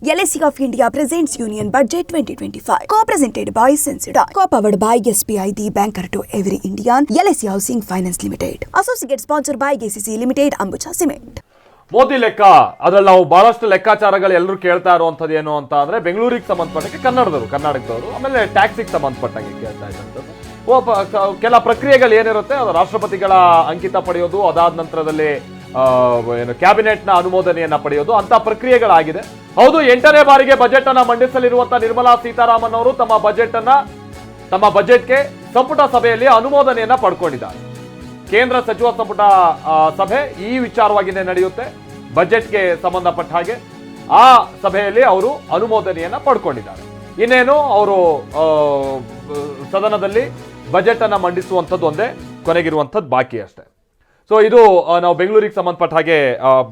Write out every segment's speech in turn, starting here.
LIC of India presents Union Budget 2025. Co-presented by Sensodyne. Co-powered by SBI, the banker to every Indian. LIC Housing Finance Limited. Associate sponsored by KCC Limited, Ambuja Cement. Modi ಲೆಕ್ಕ ಅದ್ರಲ್ಲಿ ನಾವು ಬಹಳಷ್ಟು ಲೆಕ್ಕಾಚಾರಗಳು ಎಲ್ಲರೂ ಕೇಳ್ತಾ ಇರುವಂಥದ್ದು ಏನು ಅಂತ ಅಂದ್ರೆ ಬೆಂಗಳೂರಿಗೆ ಸಂಬಂಧಪಟ್ಟಂಗೆ ಕರ್ನಾಟಕದವರು ಆಮೇಲೆ ಟ್ಯಾಕ್ಸಿಗೆ ಸಂಬಂಧಪಟ್ಟಂಗೆ ಕೇಳ್ತಾ ಇದ್ದಂಥದ್ದು ಕೆಲ ಪ್ರಕ್ರಿಯೆಗಳು ಏನಿರುತ್ತೆ ಅದು ರಾಷ್ಟ್ರಪತಿಗಳ ಅಂಕಿತ ಪಡೆಯೋದು, ಅದಾದ ನಂತರದಲ್ಲಿ ಏನು ಕ್ಯಾಬಿನೆಟ್ನ ಅನುಮೋದನೆಯನ್ನ ಪಡೆಯೋದು ಅಂತ ಪ್ರಕ್ರಿಯೆಗಳಾಗಿದೆ. ಹೌದು, 8ನೇ ಬಾರಿಗೆ ಬಜೆಟ್ ಅನ್ನ ಮಂಡಿಸಲಿರುವಂತಹ ನಿರ್ಮಲಾ ಸೀತಾರಾಮನ್ ಅವರು ತಮ್ಮ ಬಜೆಟ್ಗೆ ಸಂಪುಟ ಸಭೆಯಲ್ಲಿ ಅನುಮೋದನೆಯನ್ನ ಪಡ್ಕೊಂಡಿದ್ದಾರೆ. ಕೇಂದ್ರ ಸಚಿವ ಸಂಪುಟ ಸಭೆ ಈ ವಿಚಾರವಾಗಿನೇ ನಡೆಯುತ್ತೆ. ಬಜೆಟ್ಗೆ ಸಂಬಂಧಪಟ್ಟ ಹಾಗೆ ಆ ಸಭೆಯಲ್ಲಿ ಅವರು ಅನುಮೋದನೆಯನ್ನ ಪಡ್ಕೊಂಡಿದ್ದಾರೆ. ಇನ್ನೇನು ಅವರು ಸದನದಲ್ಲಿ ಬಜೆಟ್ ಅನ್ನ ಮಂಡಿಸುವಂಥದ್ದು ಒಂದೇ ಕೊನೆಗಿರುವಂಥದ್ದು ಬಾಕಿ ಅಷ್ಟೇ. ಸೊ ಇದು ನಾವು ಬೆಂಗಳೂರಿಗೆ ಸಂಬಂಧಪಟ್ಟ ಹಾಗೆ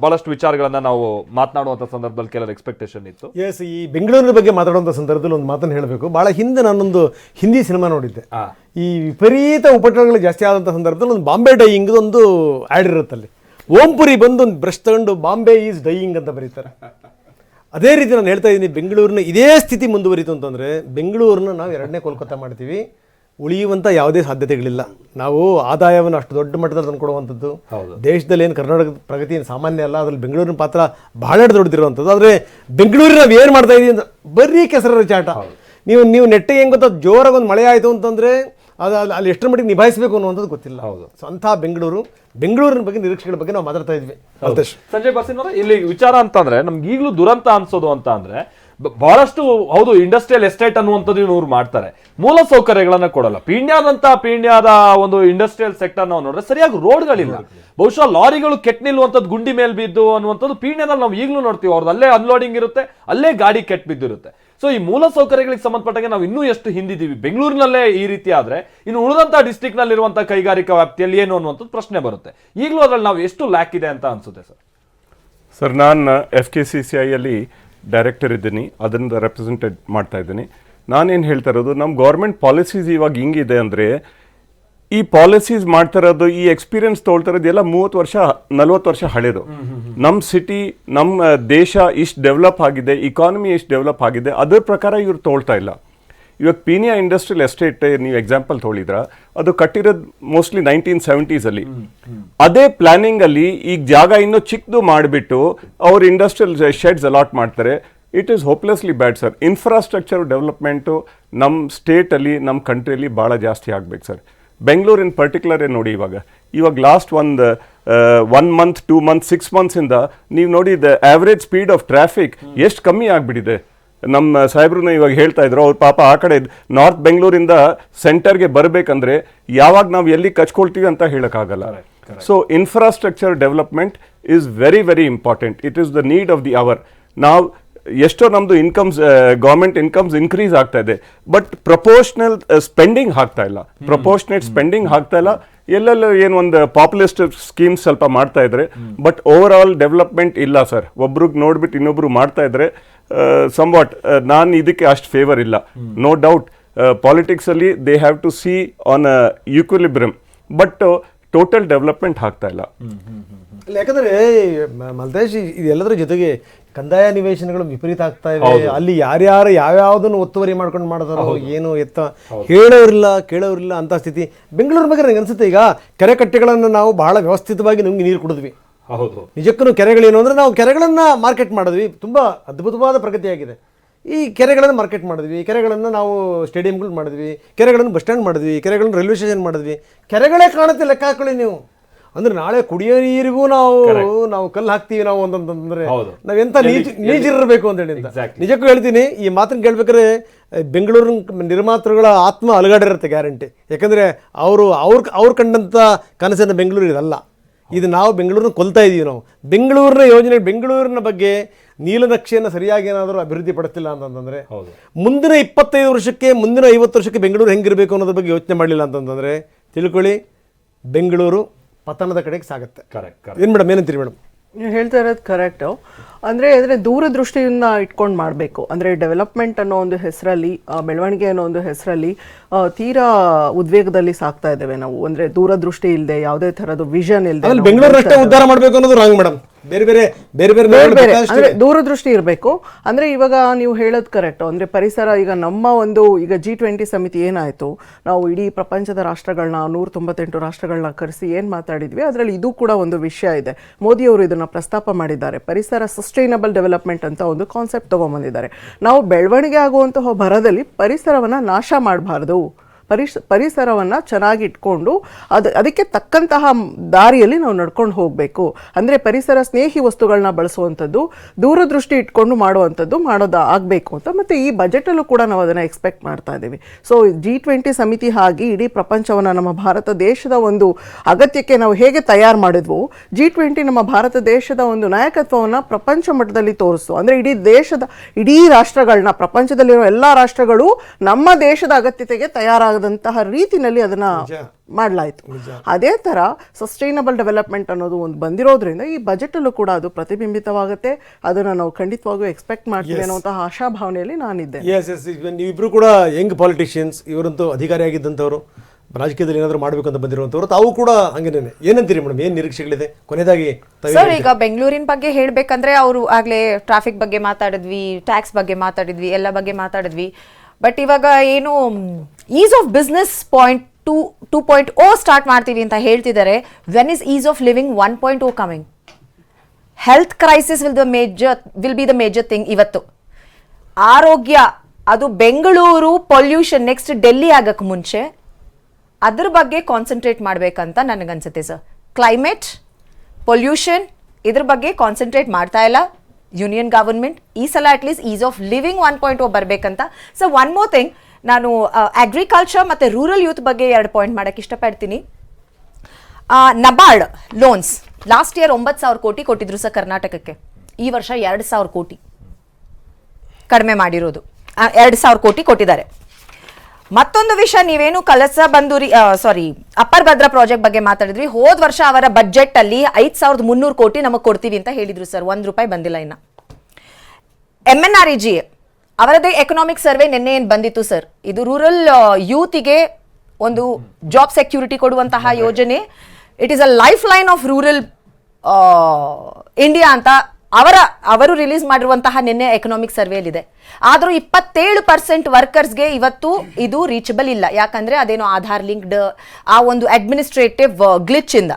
ಬಹಳಷ್ಟು ವಿಚಾರಗಳನ್ನ ನಾವು ಮಾತನಾಡುವಂಥ ಸಂದರ್ಭದಲ್ಲಿ ಕೆಲವು ಎಕ್ಸ್ಪೆಕ್ಟೇಷನ್ ಇತ್ತು. ಎಸ್, ಈ ಬೆಂಗಳೂರಿನ ಬಗ್ಗೆ ಮಾತಾಡುವಂಥ ಸಂದರ್ಭದಲ್ಲಿ ಒಂದು ಮಾತನ್ನು ಹೇಳಬೇಕು. ಭಾಳ ಹಿಂದೆ ನಾನೊಂದು ಹಿಂದಿ ಸಿನಿಮಾ ನೋಡಿದ್ದೆ. ಈ ವಿಪರೀತ ಉಪಟಳಗಳು ಜಾಸ್ತಿ ಆದಂಥ ಸಂದರ್ಭದಲ್ಲಿ ಒಂದು ಬಾಂಬೆ ಡೈಯಿಂಗ್ ಒಂದು ಆ್ಯಡ್ ಇರುತ್ತಲ್ಲಿ. ಓಂಪುರಿ ಬಂದು ಒಂದು ಬ್ರಷ್ ತಗೊಂಡು ಬಾಂಬೆ ಈಸ್ ಡೈಯಿಂಗ್ ಅಂತ ಬರೀತಾರೆ. ಅದೇ ರೀತಿ ನಾನು ಹೇಳ್ತಾ ಇದ್ದೀನಿ, ಬೆಂಗಳೂರಿನ ಇದೇ ಸ್ಥಿತಿ ಮುಂದುವರಿತು ಅಂತಂದರೆ ಬೆಂಗಳೂರನ್ನ ನಾವು 2ನೇ ಕೋಲ್ಕತ್ತಾ ಮಾಡ್ತೀವಿ. ಉಳಿಯುವಂಥ ಯಾವುದೇ ಸಾಧ್ಯತೆಗಳಿಲ್ಲ. ನಾವು ಆದಾಯವನ್ನು ಅಷ್ಟು ದೊಡ್ಡ ಮಟ್ಟದಲ್ಲಿ ತಂದುಕೊಡುವಂಥದ್ದು ದೇಶದಲ್ಲಿ ಏನು ಕರ್ನಾಟಕದ ಪ್ರಗತಿ ಸಾಮಾನ್ಯ ಅಲ್ಲ, ಅದ್ರಲ್ಲಿ ಬೆಂಗಳೂರಿನ ಪಾತ್ರ ಬಹಳ ದೊಡ್ಡದಿರುವಂಥದ್ದು. ಆದರೆ ಬೆಂಗಳೂರಿನ ನಾವು ಏನು ಮಾಡ್ತಾ ಇದೀವಿ ಅಂತ ಬರೀ ಕೆಸರ ಚಾಟ. ನೀವು ನೆಟ್ಟಿಗೆ ಹೆಂಗೆ ಗೊತ್ತಾ, ಜೋರಾಗಿ ಒಂದು ಮಳೆ ಆಯಿತು ಅಂತಂದರೆ ಅದು ಅಲ್ಲಿ ಎಷ್ಟರ ಮಟ್ಟಿಗೆ ನಿಭಾಯಿಸಬೇಕು ಅನ್ನುವಂಥದ್ದು ಗೊತ್ತಿಲ್ಲ. ಸೊ ಅಂಥ ಬೆಂಗಳೂರಿನ ಬಗ್ಗೆ ನಿರೀಕ್ಷೆಗಳ ಬಗ್ಗೆ ನಾವು ಮಾತಾಡ್ತಾ ಇದ್ವಿ. ಸಂಜಯ್ ಬಸಿನ್ ಅವರ ಇಲ್ಲಿ ವಿಚಾರ ಅಂತಂದ್ರೆ ನಮ್ಗೆ ಈಗಲೂ ದುರಂತ ಅನ್ಸೋದು ಅಂತ ಅಂದ್ರೆ ಬಹಳಷ್ಟು ಹೌದು, ಇಂಡಸ್ಟ್ರಿಯಲ್ ಎಸ್ಟೇಟ್ ಅನ್ನುವಂಥದ್ದು ಇವ್ರು ಮಾಡ್ತಾರೆ, ಮೂಲ ಸೌಕರ್ಯಗಳನ್ನ ಕೊಡಲ್ಲ. ಪೀಣ್ಯದ ಒಂದು ಇಂಡಸ್ಟ್ರಿಯಲ್ ಸೆಕ್ಟರ್ ನಾವು ನೋಡಿದ್ರೆ ಸರಿಯಾಗಿ ರೋಡ್ಗಳಿಲ್ಲ. ಬಹುಶಃ ಲಾರಿಗಳು ಕೆಟ್ಟ ನಿಲ್ಲುವಂಥದ್ದು, ಗುಂಡಿ ಮೇಲೆ ಬಿದ್ದು ಅನ್ನುವಂಥದ್ದು ಪೀಣ್ಯದಲ್ಲಿ ನಾವು ಈಗಲೂ ನೋಡ್ತೀವಿ. ಅವ್ರದ್ದು ಅಲ್ಲೇ ಅನ್ಲೋಡಿಂಗ್ ಇರುತ್ತೆ, ಅಲ್ಲೇ ಗಾಡಿ ಕೆಟ್ಟ ಬಿದ್ದಿರುತ್ತೆ. ಸೊ ಈ ಮೂಲ ಸೌಕರ್ಯಗಳಿಗೆ ಸಂಬಂಧಪಟ್ಟಾಗ ನಾವು ಇನ್ನೂ ಎಷ್ಟು ಹಿಂದಿದ್ದೀವಿ. ಬೆಂಗಳೂರಿನಲ್ಲೇ ಈ ರೀತಿ ಆದ್ರೆ ಇನ್ನು ಉಳಿದಂತಹ ಡಿಸ್ಟ್ರಿಕ್ಟ್ ನಲ್ಲಿರುವಂತಹ ಕೈಗಾರಿಕಾ ವ್ಯಾಪ್ತಿಯಲ್ಲಿ ಏನು ಅನ್ನುವಂಥದ್ದು ಪ್ರಶ್ನೆ ಬರುತ್ತೆ. ಈಗಲೂ ಅದ್ರಲ್ಲಿ ನಾವು ಎಷ್ಟು ಲ್ಯಾಕ್ ಇದೆ ಅಂತ ಅನ್ಸುತ್ತೆ ಸರ್. ನಾನು FKCCI ಅಲ್ಲಿ ಡೈರೆಕ್ಟರ್ ಇದ್ದೀನಿ, ಅದನ್ನು ರೆಪ್ರೆಸೆಂಟೇಟ್ ಮಾಡ್ತಾ ಇದ್ದೀನಿ. ನಾನೇನು ಹೇಳ್ತಾ ಇರೋದು, ನಮ್ಮ ಗೌರ್ಮೆಂಟ್ ಪಾಲಿಸೀಸ್ ಇವಾಗ ಹಿಂಗಿದೆ ಅಂದರೆ, ಈ ಪಾಲಿಸೀಸ್ ಮಾಡ್ತಾ ಇರೋದು, ಈ ಎಕ್ಸ್ಪೀರಿಯನ್ಸ್ ತೊಗೊಳ್ತಾ ಇರೋದು ಎಲ್ಲ 30 ವರ್ಷ 40 ವರ್ಷ ಹಳೇದು. ನಮ್ಮ ಸಿಟಿ, ನಮ್ಮ ದೇಶ ಇಷ್ಟು ಡೆವಲಪ್ ಆಗಿದೆ, ಇಕಾನಮಿ ಇಷ್ಟು ಡೆವಲಪ್ ಆಗಿದೆ, ಅದ್ರ ಪ್ರಕಾರ ಇವ್ರು ತೊಗೊಳ್ತಾ ಇಲ್ಲ. ಇವಾಗ ಪೀನಿಯಾ ಇಂಡಸ್ಟ್ರಿಯಲ್ ಎಸ್ಟೇಟ್ ನೀವು ಎಕ್ಸಾಂಪಲ್ ತೊಗೊಳಿದ್ರ, ಅದು ಕಟ್ಟಿರೋದು ಮೋಸ್ಟ್ಲಿ 1970s ಅಲ್ಲಿ. ಅದೇ ಪ್ಲಾನಿಂಗ್ ಅಲ್ಲಿ ಈಗ ಜಾಗ ಇನ್ನೂ ಚಿಕ್ಕದು ಮಾಡಿಬಿಟ್ಟು ಅವ್ರು ಇಂಡಸ್ಟ್ರಿಯಲ್ ಶೆಡ್ಸ್ ಅಲಾಟ್ ಮಾಡ್ತಾರೆ. It is hopelessly bad sir. Infrastructure development ನಮ್ಮ ಸ್ಟೇಟಲ್ಲಿ, ನಮ್ಮ ಕಂಟ್ರಿಯಲ್ಲಿ ಭಾಳ ಜಾಸ್ತಿ ಆಗ್ಬೇಕು ಸರ್. ಬೆಂಗಳೂರು ಇನ್ ಪರ್ಟಿಕ್ಯುಲರೇ ನೋಡಿ, ಇವಾಗ ಲಾಸ್ಟ್ ಒಂದು 1 month 2 months 6 months ಇಂದ ನೀವು ನೋಡಿ the average speed of traffic ಎಷ್ಟು ಕಮ್ಮಿ ಆಗಿಬಿಟ್ಟಿದೆ. ನಮ್ಮ ಸಾಹೇಬ್ರನ್ನ ಇವಾಗ ಹೇಳ್ತಾ ಇದ್ರು, ಅವ್ರ ಪಾಪ ಆ ಕಡೆ ನಾರ್ತ್ ಬೆಂಗಳೂರಿಂದ ಸೆಂಟರ್ಗೆ ಬರಬೇಕಂದ್ರೆ ಯಾವಾಗ ನಾವು ಎಲ್ಲಿ ಕಚ್ಕೊಳ್ತೀವಿ ಅಂತ ಹೇಳೋಕ್ಕಾಗಲ್ಲ. So infrastructure development is very very important. It is the need of the hour. ನಾವು ಎಷ್ಟೋ ನಮ್ಮದು ಇನ್ಕಮ್ಸ್, ಗೌರ್ಮೆಂಟ್ ಇನ್ಕಮ್ಸ್ ಇನ್ಕ್ರೀಸ್ ಆಗ್ತಾ ಇದೆ, ಬಟ್ ಪ್ರಪೋರ್ಷನಲ್ ಸ್ಪೆಂಡಿಂಗ್ ಆಗ್ತಾ ಇಲ್ಲ, ಪ್ರಪೋರ್ಷನೇಟ್ ಸ್ಪೆಂಡಿಂಗ್ ಆಗ್ತಾ ಇಲ್ಲ. ಎಲ್ಲೆಲ್ಲ ಏನು ಒಂದು ಪಾಪ್ಯುಲಿಸ್ಟ್ ಸ್ಕೀಮ್ಸ್ ಸ್ವಲ್ಪ ಮಾಡ್ತಾ ಇದ್ರೆ, ಬಟ್ ಓವರ್ ಆಲ್ ಡೆವಲಪ್ಮೆಂಟ್ ಇಲ್ಲ ಸರ್. ಒಬ್ರಿಗೆ ನೋಡ್ಬಿಟ್ಟು ಇನ್ನೊಬ್ರು ಮಾಡ್ತಾ ಇದ್ರೆ somewhat ನಾನು ಇದಕ್ಕೆ ಅಷ್ಟು ಫೇವರ್ ಇಲ್ಲ. ನೋ ಡೌಟ್ ಪಾಲಿಟಿಕ್ಸ್ ಅಲ್ಲಿ they have to see on equilibrium, but total development ಆಗ್ತಾ ಇಲ್ಲ. ಯಾಕಂದ್ರೆ ಮಲ್ತೇಶ್, ಇದೆಲ್ಲದರ ಜೊತೆಗೆ ಕಂದಾಯ ನಿವೇಶನಗಳು ವಿಪರೀತ ಆಗ್ತಾ ಇವೆ. ಅಲ್ಲಿ ಯಾರ್ಯಾರು ಯಾವ್ಯಾವ್ದನ್ನು ಒತ್ತುವರಿ ಮಾಡ್ಕೊಂಡು ಮಾಡ್ತಾರೋ ಏನು ಎತ್ತ ಕೇಳೋರಿಲ್ಲ ಅಂತ ಸ್ಥಿತಿ. ಬೆಂಗಳೂರು ಬಗ್ಗೆ ನನಗೆ ಅನ್ಸುತ್ತೆ, ಈಗ ಕೆರೆ ಕಟ್ಟೆಗಳನ್ನು ನಾವು ಬಹಳ ವ್ಯವಸ್ಥಿತವಾಗಿ ನಮ್ಗೆ ನೀರು ಕೊಡಿದ್ವಿ. ನಿಜಕ್ಕೂ ಕೆರೆಗಳೇನು ಅಂದರೆ, ನಾವು ಕೆರೆಗಳನ್ನು ಮಾರ್ಕೆಟ್ ಮಾಡಿದ್ವಿ, ತುಂಬ ಅದ್ಭುತವಾದ ಪ್ರಗತಿಯಾಗಿದೆ. ಈ ಕೆರೆಗಳನ್ನು ಮಾರ್ಕೆಟ್ ಮಾಡಿದ್ವಿ, ಕೆರೆಗಳನ್ನು ನಾವು ಸ್ಟೇಡಿಯಂಗಳು ಮಾಡಿದ್ವಿ, ಕೆರೆಗಳನ್ನು ಬಸ್ ಸ್ಟ್ಯಾಂಡ್ ಮಾಡಿದ್ವಿ, ಕೆರೆಗಳನ್ನು ರೈಲ್ವೆ ಸ್ಟೇಷನ್ ಮಾಡಿದ್ವಿ. ಕೆರೆಗಳೇ ಕಾಣುತ್ತೆ, ಲೆಕ್ಕ ಹಾಕೊಳ್ಳಿ ನೀವು. ಅಂದ್ರೆ ನಾಳೆ ಕುಡಿಯೋ ನೀರಿಗೂ ನಾವು ಕಲ್ಲು ಹಾಕ್ತೀವಿ ನಾವು ಅಂತಂದ್ರೆ ನಾವೆಂತ ನೀಜಿರಬೇಕು ಅಂತ ಹೇಳಿ. ನಿಜಕ್ಕೂ ಹೇಳ್ತೀನಿ, ಈ ಮಾತನ್ನು ಕೇಳ್ಬೇಕಾದ್ರೆ ಬೆಂಗಳೂರಿನ ನಿರ್ಮಾತೃಗಳ ಆತ್ಮ ಅಲುಗಾಡಿರುತ್ತೆ ಗ್ಯಾರಂಟಿ. ಯಾಕಂದರೆ ಅವ್ರು ಕಂಡಂಥ ಕನಸಿನ ಬೆಂಗಳೂರು ಇದಲ್ಲ. ಇದು ನಾವು ಬೆಂಗಳೂರನ್ನ ಕೊಲ್ತಾ ಇದ್ದೀವಿ. ನಾವು ಬೆಂಗಳೂರಿನ ಯೋಜನೆ, ಬೆಂಗಳೂರಿನ ಬಗ್ಗೆ ನೀಲನಕ್ಷೆಯನ್ನು ಸರಿಯಾಗಿ ಏನಾದರೂ ಅಭಿವೃದ್ಧಿ ಪಡಿಸ್ತಿಲ್ಲ ಅಂತಂದರೆ, ಮುಂದಿನ 25 ವರ್ಷಕ್ಕೆ, ಮುಂದಿನ 50 ವರ್ಷಕ್ಕೆ ಬೆಂಗಳೂರು ಹೆಂಗಿರಬೇಕು ಅನ್ನೋದ್ರ ಬಗ್ಗೆ ಯೋಚನೆ ಮಾಡಲಿಲ್ಲ ಅಂತಂದರೆ ತಿಳ್ಕೊಳ್ಳಿ, ಬೆಂಗಳೂರು ಪತನದ ಕಡೆಗೆ ಸಾಗುತ್ತೆ. ಏನು ಮೇಡಮ್, ಏನಂತೀರಿ ಮೇಡಮ್? ನೀವು ಹೇಳ್ತಾ ಇರೋದು ಕರೆಕ್ಟು. ಅಂದರೆ ದೂರದೃಷ್ಟಿಯನ್ನ ಇಟ್ಕೊಂಡು ಮಾಡಬೇಕು. ಅಂದರೆ ಡೆವಲಪ್ಮೆಂಟ್ ಅನ್ನೋ ಒಂದು ಹೆಸರಲ್ಲಿ, ಬೆಳವಣಿಗೆ ಅನ್ನೋ ಒಂದು ಹೆಸರಲ್ಲಿ ತೀರಾ ಉದ್ವೇಗದಲ್ಲಿ ಸಾಕ್ತಾ ಇದ್ದೇವೆ ನಾವು. ಅಂದರೆ ದೂರದೃಷ್ಟಿ ಇಲ್ಲದೆ, ಯಾವುದೇ ಥರದ ವಿಷನ್ ಇಲ್ಲದೆ ಬೆಂಗಳೂರಷ್ಟೇ ಉದ್ಧಾರ ಮಾಡಬೇಕು ಅನ್ನೋದು ರಾಂಗ್ ಮೇಡಮ್. ಬೇರೆ ಬೇರೆ ಬೇರೆ ಬೇರೆ ಬೇರೆ ನಗರಗಳು ಬೇರೆ ಬೇಕಾದಷ್ಟಿವೆ. ಅಂದ್ರೆ ದೂರದೃಷ್ಟಿ ಇರಬೇಕು. ಅಂದ್ರೆ ಇವಾಗ ನೀವು ಹೇಳೋದು ಕರೆಕ್ಟ್. ಅಂದ್ರೆ ಪರಿಸರ ಈಗ ನಮ್ಮ ಒಂದು ಈಗ G20 ಸಮಿತಿ ಏನಾಯ್ತು, ನಾವು ಇಡೀ ಪ್ರಪಂಚದ ರಾಷ್ಟ್ರಗಳನ್ನ 198 ರಾಷ್ಟ್ರಗಳನ್ನ ಕರೆಸಿ ಏನ್ ಮಾತಾಡಿದ್ವಿ, ಅದರಲ್ಲಿ ಇದು ಕೂಡ ಒಂದು ವಿಷಯ ಇದೆ. ಮೋದಿ ಅವರು ಇದನ್ನ ಪ್ರಸ್ತಾಪ ಮಾಡಿದ್ದಾರೆ. ಪರಿಸರ ಸಸ್ಟೈನಬಲ್ ಡೆವಲಪ್ಮೆಂಟ್ ಅಂತ ಒಂದು ಕಾನ್ಸೆಪ್ಟ್ ತಗೊಂಡ್ಬಂದಿದ್ದಾರೆ. ನಾವು ಬೆಳವಣಿಗೆ ಆಗುವಂತಹ ಭರದಲ್ಲಿ ಪರಿಸರವನ್ನ ನಾಶ ಮಾಡಬಾರ್ದು, ಪರಿಸರವನ್ನು ಚೆನ್ನಾಗಿ ಇಟ್ಕೊಂಡು ಅದಕ್ಕೆ ತಕ್ಕಂತಹ ದಾರಿಯಲ್ಲಿ ನಾವು ನಡ್ಕೊಂಡು ಹೋಗಬೇಕು. ಅಂದರೆ ಪರಿಸರ ಸ್ನೇಹಿ ವಸ್ತುಗಳನ್ನ ಬಳಸುವಂಥದ್ದು, ದೂರದೃಷ್ಟಿ ಇಟ್ಕೊಂಡು ಮಾಡೋದು ಆಗಬೇಕು ಅಂತ. ಮತ್ತು ಈ ಬಜೆಟಲ್ಲೂ ಕೂಡ ನಾವು ಅದನ್ನು ಎಕ್ಸ್ಪೆಕ್ಟ್ ಮಾಡ್ತಾ ಇದ್ದೀವಿ. ಸೊ G20 ಸಮಿತಿ ಹಾಗೆ ಇಡೀ ಪ್ರಪಂಚವನ್ನು ನಮ್ಮ ಭಾರತ ದೇಶದ ಒಂದು ಅಗತ್ಯಕ್ಕೆ ನಾವು ಹೇಗೆ ತಯಾರು ಮಾಡಿದ್ವು, G20 ನಮ್ಮ ಭಾರತ ದೇಶದ ಒಂದು ನಾಯಕತ್ವವನ್ನು ಪ್ರಪಂಚ ಮಟ್ಟದಲ್ಲಿ ತೋರಿಸ್ತು. ಅಂದರೆ ಇಡೀ ರಾಷ್ಟ್ರಗಳನ್ನ, ಪ್ರಪಂಚದಲ್ಲಿರೋ ಎಲ್ಲ ರಾಷ್ಟ್ರಗಳು ನಮ್ಮ ದೇಶದ ಅಗತ್ಯತೆಗೆ ತಯಾರಾಗದಂತಹ ರೀತಿನಲ್ಲಿ ಅದನ್ನ ಮಾಡಲಾಯಿತು. ಅದೇ ತರ ಸಸ್ಟೈನಬಲ್ ಡೆವಲಪ್ಮೆಂಟ್ ಅನ್ನೋದು ಒಂದು ಬಂದಿರೋದ್ರಿಂದ ಈ ಬಜೆಟ್ ಅಲ್ಲೂ ಕೂಡ ಅದು ಪ್ರತಿಬಿಂಬಿತವಾಗುತ್ತೆ. ಅದನ್ನ ನಾವು ಖಂಡಿತವಾಗೂ ಎಕ್ಸ್ಪೆಕ್ಟ್ ಮಾಡ್ತೀವಿ ಅನ್ನುವಂತಹ ಆಶಾಭಾವನೆಯಲ್ಲಿ ನಾನಿದ್ದೆ. ನೀವಿಬ್ರು ಕೂಡ ಯಂಗ್ ಪಾಲಿಟಿಷಿಯನ್ಸ್, ಇವರಂತೂ ಅಧಿಕಾರಿಯಾಗಿದ್ದಂಥವ್ರು, ರಾಜಕೀಯದಲ್ಲಿ ಏನಾದರೂ ಮಾಡಬೇಕು ಅಂತ ಬಂದಿರುವಂಥವ್ರು, ತಾವು ಕೂಡ ಹಂಗೇನೆ. ಏನಂತೀರಿ ಮೇಡಮ್, ಏನು ನಿರೀಕ್ಷೆಗಳಿದೆ ಕೊನೆಯದಾಗಿ? ಸರ್, ಈಗ ಬೆಂಗಳೂರಿನ ಬಗ್ಗೆ ಹೇಳ್ಬೇಕಂದ್ರೆ ಅವರು ಆಗ್ಲೇ ಟ್ರಾಫಿಕ್ ಬಗ್ಗೆ ಮಾತಾಡಿದ್ವಿ, ಟ್ಯಾಕ್ಸ್ ಬಗ್ಗೆ ಮಾತಾಡಿದ್ವಿ, ಎಲ್ಲ ಬಗ್ಗೆ ಮಾತಾಡಿದ್ವಿ. ಬಟ್ ಇವಾಗ ಏನು ಈಸ್ ಆಫ್ ಬಿಸ್ನೆಸ್ 2.0 ಸ್ಟಾರ್ಟ್ ಮಾಡ್ತೀವಿ ಅಂತ ಹೇಳ್ತಿದ್ದಾರೆ. When is is of living 1.0 coming? Health crisis will be the major thing. ಇವತ್ತು ಆರೋಗ್ಯ, ಅದು ಬೆಂಗಳೂರು ಪೊಲ್ಯೂಷನ್ ನೆಕ್ಸ್ಟ್ ಡೆಲ್ಲಿ ಆಗಕ್ಕೆ ಮುಂಚೆ ಅದ್ರ ಬಗ್ಗೆ ಕಾನ್ಸಂಟ್ರೇಟ್ ಮಾಡ್ಬೇಕಂತ ನನಗನ್ಸುತ್ತೆ ಸರ್. ಕ್ಲೈಮೇಟ್, ಪೊಲ್ಯೂಷನ್, ಇದ್ರ ಬಗ್ಗೆ ಕಾನ್ಸಂಟ್ರೇಟ್ ಮಾಡ್ತಾ ಇಲ್ಲ ಯೂನಿಯನ್ ಗವರ್ಮೆಂಟ್. ಈ ಸಲ ಅಟ್ಲೀಸ್ಟ್ ಈಸ್ ಆಫ್ ಲಿವಿಂಗ್ 1.0 ಬರಬೇಕಂತ. ಸೊ ಒನ್ ಮೋರ್ ಥಿಂಗ್, ನಾನು ಅಗ್ರಿಕಲ್ಚರ್ ಮತ್ತು ರೂರಲ್ ಯೂತ್ ಬಗ್ಗೆ 2 ಪಾಯಿಂಟ್ ಮಾಡೋಕ್ಕೆ ಇಷ್ಟಪಡ್ತೀನಿ. ನಬಾರ್ಡ್ ಲೋನ್ಸ್ ಲಾಸ್ಟ್ ಇಯರ್ 9,000 ಕೋಟಿ ಕೊಟ್ಟಿದ್ರು ಸರ್ ಕರ್ನಾಟಕಕ್ಕೆ. ಈ ವರ್ಷ 2,000 ಕೋಟಿ ಕಡಿಮೆ ಮಾಡಿರೋದು, 2,000 ಕೋಟಿ ಕೊಟ್ಟಿದ್ದಾರೆ. ಮತ್ತೊಂದು ವಿಷಯ, ನೀವೇನು ಅಪ್ಪರ್ ಭದ್ರಾ ಪ್ರಾಜೆಕ್ಟ್ ಬಗ್ಗೆ ಮಾತಾಡಿದ್ವಿ. ಹೋದ ವರ್ಷ ಅವರ ಬಜೆಟ್ ಅಲ್ಲಿ 5,300 ಕೋಟಿ ನಮಗೆ ಕೊಡ್ತೀವಿ ಅಂತ ಹೇಳಿದ್ರು ಸರ್. ₹1 ಬಂದಿಲ್ಲ ಇನ್ನ. MNREGA ಅವರದೇ ಎಕನಾಮಿಕ್ ಸರ್ವೆ ನಿನ್ನೆ ಏನು ಬಂದಿತ್ತು ಸರ್, ಇದು ರೂರಲ್ ಯೂತಿಗೆ ಒಂದು ಜಾಬ್ ಸೆಕ್ಯೂರಿಟಿ ಕೊಡುವಂತಹ ಯೋಜನೆ. It is a life line of rural India ಅಂತ ಅವರು ರಿಲೀಸ್ ಮಾಡಿರುವಂತಹ ನಿನ್ನೆ ಎಕನಾಮಿಕ್ ಸರ್ವೆಯಲ್ಲಿದೆ. ಆದರೂ 27% ವರ್ಕರ್ಸ್ಗೆ ಇವತ್ತು ಇದು ರೀಚಬಲ್ ಇಲ್ಲ. ಯಾಕಂದ್ರೆ ಅದೇನೋ ಆಧಾರ್ ಲಿಂಕ್ಡ್ ಆ ಒಂದು ಅಡ್ಮಿನಿಸ್ಟ್ರೇಟಿವ್ ಗ್ಲಿಚ್ ಇಂದ.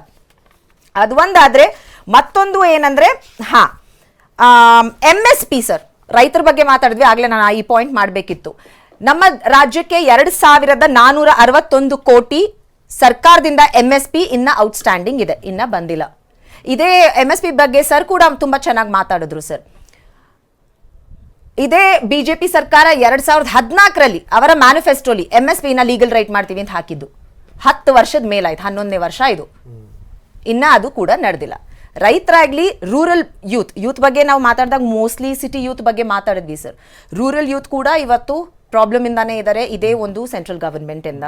ಅದು ಒಂದಾದ್ರೆ, ಮತ್ತೊಂದು ಏನಂದ್ರೆ MSP ಸರ್, ರೈತರ ಬಗ್ಗೆ ಮಾತಾಡಿದ್ವಿ ಆಗ್ಲೇ, ನಾನು ಈ ಪಾಯಿಂಟ್ ಮಾಡಬೇಕಿತ್ತು. ನಮ್ಮ ರಾಜ್ಯಕ್ಕೆ 2,461 ಕೋಟಿ ಸರ್ಕಾರದಿಂದ MSP ಇನ್ನ ಔಟ್ಸ್ಟ್ಯಾಂಡಿಂಗ್ ಇದೆ, ಇನ್ನ ಬಂದಿಲ್ಲ. ಇದೇ MSP ಬಗ್ಗೆ ಸರ್ ಕೂಡ ತುಂಬಾ ಚೆನ್ನಾಗಿ ಮಾತಾಡಿದ್ರು ಸರ್. ಇದೇ ಬಿಜೆಪಿ ಸರ್ಕಾರ 2014ರಲ್ಲಿ ಅವರ ಮ್ಯಾನಿಫೆಸ್ಟೋಲಿ MSP ನ ಲೀಗಲ್ ರೈಟ್ ಮಾಡ್ತೀವಿ ಅಂತ ಹಾಕಿದ್ದು. 10 ವರ್ಷದ ಮೇಲಾಯ್ತು, 11ನೇ ವರ್ಷ ಇದು, ಇನ್ನ ಅದು ಕೂಡ ನಡೆದಿಲ್ಲ. ರೈತರಾಗ್ಲಿ, ರೂರಲ್ ಯೂತ್ ಬಗ್ಗೆ ನಾವು ಮಾತಾಡಿದಾಗ ಮೋಸ್ಟ್ಲಿ ಸಿಟಿ ಯೂತ್ ಬಗ್ಗೆ ಮಾತಾಡಿದ್ವಿ ಸರ್. ರೂರಲ್ ಯೂತ್ ಕೂಡ ಇವತ್ತು ಪ್ರಾಬ್ಲಮ್ ಇಂದಾನೇ ಇದ್ದಾರೆ, ಇದೇ ಒಂದು ಸೆಂಟ್ರಲ್ ಗವರ್ಮೆಂಟ್ ಇಂದ.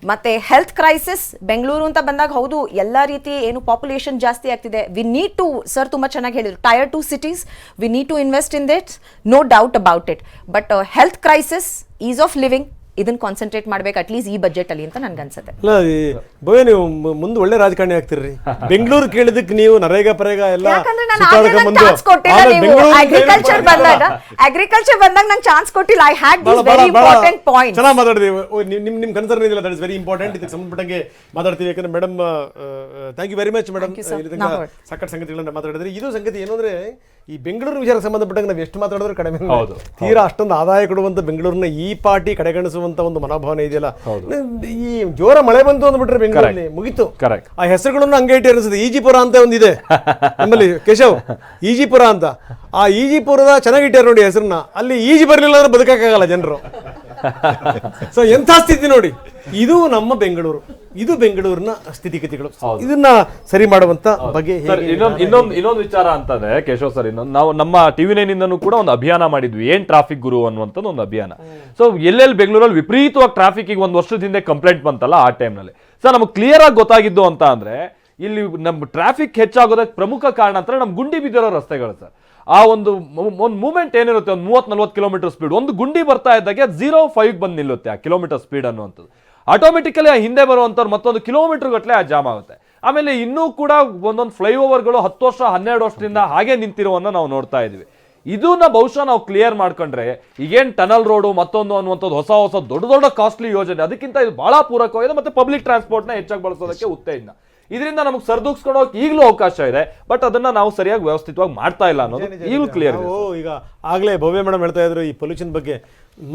ಮತ್ತೆ ಹೆಲ್ತ್ ಕ್ರೈಸಿಸ್ ಬೆಂಗಳೂರು ಅಂತ ಬಂದಾಗ, ಹೌದು ಎಲ್ಲ ರೀತಿ ಏನು ಪಾಪ್ಯುಲೇಷನ್ ಜಾಸ್ತಿ ಆಗ್ತಿದೆ. ವಿ ನೀಡ್ ಟು, ಸರ್ ತುಂಬಾ ಚೆನ್ನಾಗಿ ಹೇಳಿದ್ರು, Tier 2 cities we need to invest in that, no doubt about it. But health crisis, ease of living, ಇದನ್ನ ಕಾನ್ಸಂಟ್ರೇಟ್ ಮಾಡ್ಬೇಕು ಅಟ್ಲೀಸ್ಟ್ ಈ ಬಜೆಟ್ ಅಲ್ಲಿ ಅಂತ ನನ್ಗೆ ಅನ್ಸುತ್ತೆ. ಅಲ್ಲ ಭವ್ಯ, ನೀವು ಮುಂದೆ ಒಳ್ಳೆ ರಾಜಕಾರಣಿ ಆಗ್ತಿರ್ರಿ. ಬೆಂಗಳೂರು ಕೇಳಿದಕ್ಕೆ ನೀವು ನರೇಗಾ ಪರೇಗಾ ಎಲ್ಲ ಯಾಕಂದ್ರೆ ನಾನು ಚಾನ್ಸ್ ಕೊಟ್ಟಿಲ್ಲ. ನೀವು ಅಗ್ರಿಕಲ್ಚರ್ ಬಂದಾಗ ನಂಗೆ ಚಾನ್ಸ್ ಕೊಟ್ಟಿಲ್ಲ. I had this very important point. ಚೆನ್ನಾಗಿ ಮಾತಾಡಿದೀವಿ. ನಿಮ್ ಕನ್ಸರ್ನ್ ಇದೆಲ್ಲ, ದಟ್ ಇಸ್ ವೆರಿ ಇಂಪಾರ್ಟೆಂಟ್. ಇದಕ್ಕೆ ಸಂಬಂಧಪಟ್ಟಂಗೆ ಮಾತಾಡ್ತೀವಿ. ಯಾಕಂದ್ರೆ madam, thank you very much madam. ಸಾಕಷ್ಟು ಸಂಗತಿಗಳನ್ನ ಮಾತಾಡಿದ್ರಿ. ಇದು ಸಂಗತಿ ಏನು ಅಂದ್ರೆ, ಈ ಬೆಂಗಳೂರು ವಿಚಾರಕ್ಕೆ ಸಂಬಂಧಪಟ್ಟಂಗೆ ನಾವು ಎಷ್ಟು ಮಾತಾಡಿದ್ರು ಕಡಿಮೆ. ತೀರಾ ಅಷ್ಟೊಂದು ಆದಾಯ ಕೊಡುವಂತ ಬೆಂಗಳೂರಿನ ಈ ಪಾರ್ಟಿ ಕಡೆಗಣಿಸುವಂತ ಒಂದು ಮನೋಭಾವನೆ ಇದೆಯಲ್ಲ. ಈ ಜೋರ ಮಳೆ ಬಂತು ಅಂದ್ಬಿಟ್ರೆ ಬೆಂಗಳೂರಲ್ಲಿ ಮುಗಿತು. ಆ ಹೆಸರುಗಳನ್ನು ಹಂಗೆ ಇಟ್ಟು ಅನಿಸುತ್ತೆ. ಈಜಿಪುರ ಅಂತ ಒಂದಿದೆ ನಮ್ಮಲ್ಲಿ, ಕೇಶವ್, ಈಜಿಪುರ ಅಂತ. ಆ ಈಜಿಪುರದ ಚೆನ್ನಾಗಿ ಇಟ್ಟಾರ ನೋಡಿ ಹೆಸರನ್ನ. ಅಲ್ಲಿ ಈಜಿ ಬರ್ಲಿಲ್ಲ ಅಂದ್ರೆ ಬದುಕಕ್ಕಾಗಲ್ಲ ಜನರು. ಸೊ ಎಂಥ ಸ್ಥಿತಿ ನೋಡಿ. ಇದು ನಮ್ಮ ಬೆಂಗಳೂರು, ಇದು ಬೆಂಗಳೂರಿನ ಸ್ಥಿತಿಗತಿಗಳು. ಇದನ್ನ ಸರಿ ಮಾಡುವಂತ ಬಗ್ಗೆ ಇನ್ನೊಂದು ವಿಚಾರ ಅಂತಂದ್ರೆ ಕೇಶವ್ ಸರ್, ನಾವು ನಮ್ಮ TV9 ಇಂದನೂ ಕೂಡ ಒಂದು ಅಭಿಯಾನ ಮಾಡಿದ್ವಿ, ಏನ್ ಟ್ರಾಫಿಕ್ ಗುರು ಅನ್ನುವಂಥದ್ದು ಒಂದು ಅಭಿಯಾನ. ಸೊ ಎಲ್ಲೆಲ್ಲಿ ಬೆಂಗಳೂರಲ್ಲಿ ವಿಪರೀತವಾಗಿ ಟ್ರಾಫಿಕ್ ಒಂದು ವರ್ಷದ ಹಿಂದೆ ಕಂಪ್ಲೇಂಟ್ ಬಂತಲ್ಲ, ಆ ಟೈಮ್ನಲ್ಲಿ ಸರ್ ನಮ್ಗೆ ಕ್ಲಿಯರ್ ಆಗಿ ಗೊತ್ತಾಗಿದ್ದು ಅಂತ ಅಂದ್ರೆ, ಇಲ್ಲಿ ನಮ್ಮ ಟ್ರಾಫಿಕ್ ಹೆಚ್ಚಾಗೋದಕ್ಕೆ ಪ್ರಮುಖ ಕಾರಣ ಅಂತ ನಮ್ ಗುಂಡಿ ಬಿದ್ದಿರೋ ರಸ್ತೆಗಳು ಸರ್. ಆ ಒಂದು ಮೂವ್ಮೆಂಟ್ ಏನಿರುತ್ತೆ, ಒಂದು 30-40 ಕಿಲೋಮೀಟರ್ ಸ್ಪೀಡ್, ಒಂದು ಗುಂಡಿ ಬರ್ತಾ ಇದ್ದಾಗೆ 0.5 ಬಂದು ನಿಲ್ಲುತ್ತೆ ಆ ಕಿಲೋಮೀಟರ್ ಸ್ಪೀಡ್ ಅನ್ನುವಂಥದ್ದು. ಆಟೋಮೆಟಿಕಲಿ ಆ ಹಿಂದೆ ಬರುವಂಥವ್ರು ಮತ್ತೊಂದು ಕಿಲೋಮೀಟರ್ ಗಟ್ಟಲೆ ಆ ಜಾಮ್ ಆಗುತ್ತೆ. ಆಮೇಲೆ ಇನ್ನೂ ಕೂಡ ಒಂದೊಂದು ಫ್ಲೈಓವರ್ಗಳು 10 ವರ್ಷ 12 ವರ್ಷದಿಂದ ಹಾಗೆ ನಿಂತಿರುವನ್ನ ನಾವು ನೋಡ್ತಾ ಇದ್ವಿ. ಇದನ್ನ ಬಹುಶಃ ನಾವು ಕ್ಲಿಯರ್ ಮಾಡ್ಕೊಂಡ್ರೆ ಈಗೇನ್ ಟನಲ್ ರೋಡು ಮತ್ತೊಂದು ಅನ್ನುವಂಥದ್ದು ಹೊಸ ದೊಡ್ಡ ಕಾಸ್ಟ್ಲಿ ಯೋಜನೆ, ಅದಕ್ಕಿಂತ ಇದು ಬಹಳ ಪೂರಕವಾಗಿದೆ. ಮತ್ತೆ ಪಬ್ಲಿಕ್ ಟ್ರಾನ್ಸ್ಪೋರ್ಟ್ ನ ಹೆಚ್ಚಾಗಿ ಬಳಸೋದಕ್ಕೆ ಉತ್ತೇಜನ. ಇದರಿಂದ ನಮಗೆ ಸರಿದೂಗಿಸ್ಕೊಂಡು ಹೋಗಕ್ಕೆ ಈಗಲೂ ಅವಕಾಶ ಇದೆ. ಬಟ್ ಅದನ್ನ ನಾವು ಸರಿಯಾಗಿ ವ್ಯವಸ್ಥಿತವಾಗಿ ಮಾಡ್ತಾ ಇಲ್ಲ ಅನ್ನೋದು ಈಗಲೂ ಕ್ಲಿಯರ್ ಇದೆ. ಈಗ ಆಗ್ಲೇ ಭವ್ಯ ಮೇಡಮ್ ಹೇಳ್ತಾ ಇದ್ರು ಈ ಪೊಲ್ಯೂಷನ್ ಬಗ್ಗೆ.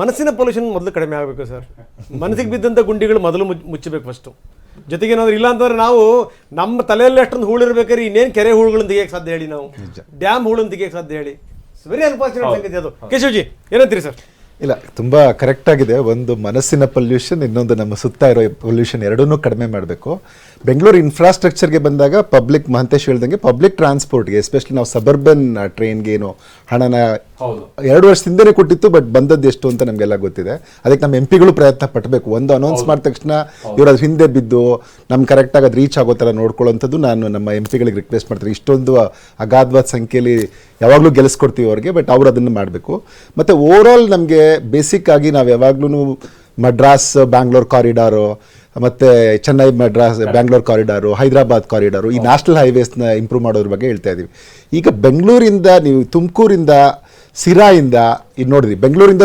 ಮನಸ್ಸಿನ ಪೊಲ್ಯೂಷನ್ ಮೊದಲು ಕಡಿಮೆ ಆಗಬೇಕು ಸರ್. ಮನಸ್ಸಿಗೆ ಬಿದ್ದಂಥ ಗುಂಡಿಗಳು ಮೊದಲು ಮುಚ್ಚಬೇಕು ಫಸ್ಟು. ಜೊತೆಗೆ ಏನಾದ್ರು ಇಲ್ಲ ಅಂತಂದ್ರೆ ನಾವು ನಮ್ಮ ತಲೆಯಲ್ಲಿ ಅಷ್ಟೊಂದು ಹೂಳಿರ್ಬೇಕಾದ್ರೆ ಇನ್ನೇನು ಕೆರೆ ಹೂಳುಗಳನ್ನು ತೆಗಿಯಕ್ಕೆ ಸಾಧ್ಯ ಹೇಳಿ, ನಾವು ಡ್ಯಾಮ್ ಹೂಳನ್ನು ತೆಗಿಯಕ್ಕೆ ಸಾಧ್ಯ ಹೇಳಿ. ವೆರಿ ಅನ್ಫಾರ್ಚುನೇಟ್ ಸಂಗತಿ ಅದು. ಕೇಶವ್ಜಿ ಏನಂತೀರಿ ಸರ್? ಇಲ್ಲ, ತುಂಬ ಕರೆಕ್ಟ್ ಆಗಿದೆ. ಒಂದು ಮನಸ್ಸಿನ ಪೊಲ್ಯೂಷನ್, ಇನ್ನೊಂದು ನಮ್ಮ ಸುತ್ತ ಇರೋ ಪೊಲ್ಯೂಷನ್ ಎರಡನ್ನೂ ಕಡಿಮೆ ಮಾಡಬೇಕು. ಬೆಂಗಳೂರು ಇನ್ಫ್ರಾಸ್ಟ್ರಕ್ಚರ್ಗೆ ಬಂದಾಗ ಪಬ್ಲಿಕ್, ಮಹಂತೇಶ್ ಹೇಳ್ದಂಗೆ ಪಬ್ಲಿಕ್ ಟ್ರಾನ್ಸ್ಪೋರ್ಟ್ಗೆ, ಎಸ್ಪೆಷಲಿ ನಾವು ಸಬರ್ಬನ್ ಟ್ರೈನ್ಗೆ ಏನು ಹಣನ 2 ವರ್ಷದಿಂದನೇ ಕೊಟ್ಟಿತ್ತು, ಬಟ್ ಬಂದದ್ದು ಎಷ್ಟು ಅಂತ ನಮಗೆಲ್ಲ ಗೊತ್ತಿದೆ. ಅದಕ್ಕೆ ನಮ್ಮ ಎಂಪಿಗಳು ಪ್ರಯತ್ನ ಪಟ್ಟಬೇಕು. ಒಂದು ಅನೌನ್ಸ್ ಮಾಡಿದ ತಕ್ಷಣ ಇವರು ಅದ್ರ ಹಿಂದೆ ಬಿದ್ದು ನಮ್ಗೆ ಕರೆಕ್ಟಾಗಿ ಅದು ರೀಚ್ ಆಗೋ ಥರ ನೋಡ್ಕೊಳ್ಳೋಂಥದ್ದು ನಾನು ನಮ್ಮ ಎಂಪಿಗಳಿಗೆ ರಿಕ್ವೆಸ್ಟ್ ಮಾಡ್ತೀನಿ. ಇಷ್ಟೊಂದು ಅಗಾಧವಾದ ಸಂಖ್ಯೆಯಲ್ಲಿ ಯಾವಾಗಲೂ ಗೆಲ್ಲಿಸ್ಕೊಡ್ತೀವಿ ಅವ್ರಿಗೆ, ಬಟ್ ಅವ್ರು ಅದನ್ನು ಮಾಡಬೇಕು. ಮತ್ತು ಓವರಾಲ್ ನಮಗೆ ಬೇಸಿಕ್ ಆಗಿ ನಾವು ಯಾವಾಗ್ಲೂ ಮಡ್ರಾಸ್ ಬ್ಯಾಂಗ್ಳೂರ್ ಕಾರಿಡಾರು, ಮತ್ತು ಚೆನ್ನೈ ಮಡ್ರಾಸ್ ಬ್ಯಾಂಗ್ಳೂರ್ ಕಾರಿಡಾರು, ಹೈದರಾಬಾದ್ ಕಾರಿಡಾರು, ಈ ನ್ಯಾಷನಲ್ ಹೈವೇಸ್ನ ಇಂಪ್ರೂವ್ ಮಾಡೋದ್ರ ಬಗ್ಗೆ ಹೇಳ್ತಾ ಇದ್ದೀವಿ. ಈಗ ಬೆಂಗಳೂರಿಂದ ನೀವು ತುಮಕೂರಿಂದ ಸಿರಾಯಿಂದ ಇದು ನೋಡಿದ್ರಿ, ಬೆಂಗಳೂರಿಂದ